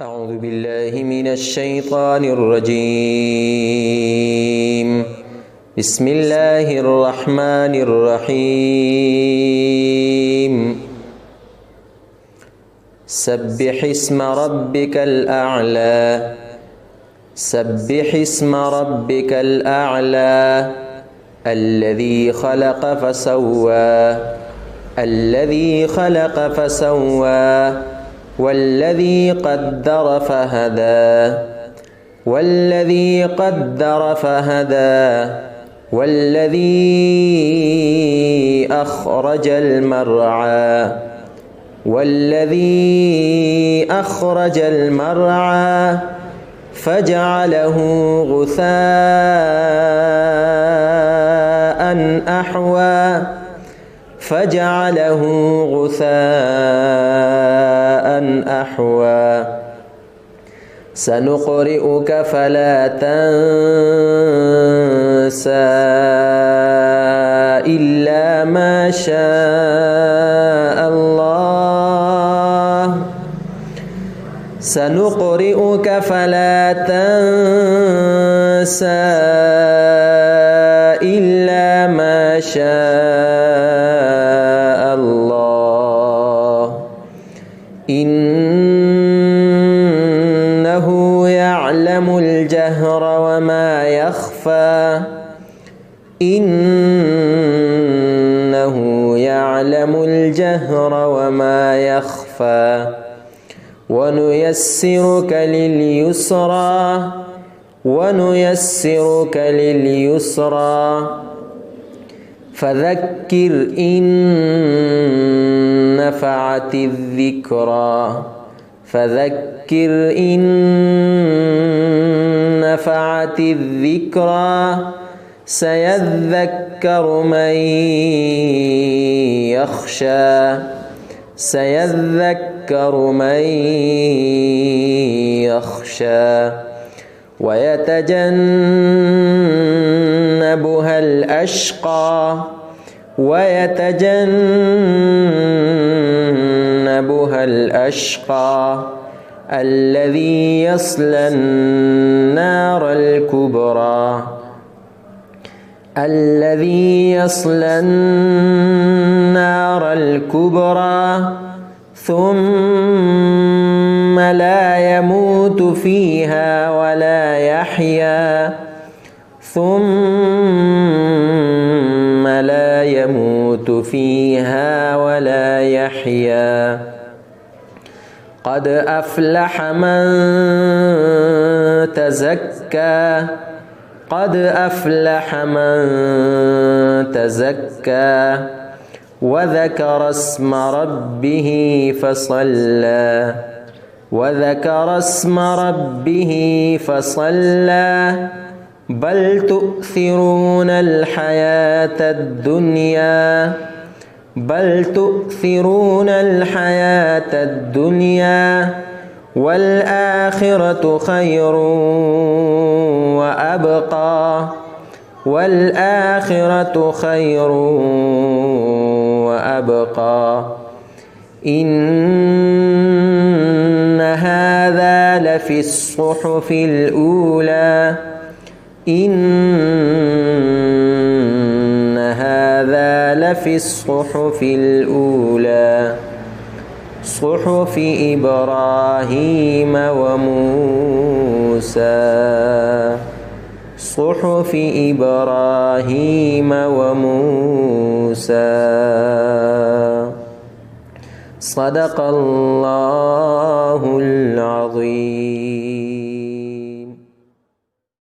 أعوذ بالله من الشيطان الرجيم. بسم الله الرحمن الرحيم. سبح اسم ربك الأعلى. سبح اسم ربك الأعلى الذي خلق فسوى. الذي خلق فسوى والذي قدر فهدى. والذي قدر فهدى والذي أخرج المرعى. والذي أخرج المرعى فجعله غثاء أحوى. فجعله غثاء أحوى. سنقرئك فلا تنسى إلا ما شاء الله. سنقرئك فلا تنسى إلا ما شاء الله. إنه يعلم الجهر وما يخفى. إنه يعلم الجهر وما يخفى. ونيسرك لليسرى. ونيسرك لليسرى فذكر إن نفعت الذكرى. فذكر إن نفعت الذكرى سيذكر من يخشى. سيذكر من يخشى ويتجنبها الأشقى. ويتجنبها الأشقى الذي يصلى النار الكبرى. الذي يصلى النار الكبرى ثم لا يموت فيها ولا يحيا. ثم لا يموت فيها ولا يحيا. قد أفلح من تزكى. قد أفلح من تزكى وذكر اسم ربه فصلى. وذكر اسم ربه فصلى. بل تؤثرون الحياة الدنيا. بل تؤثرون الحياة الدنيا والآخرة خير وأبقى. والآخرة خير وأبقى. إن هذا لفي الصحف الأولى. إن هذا لفي الصحف الأولى صحف إبراهيم وموسى. صحف إبراهيم وموسى. صدق الله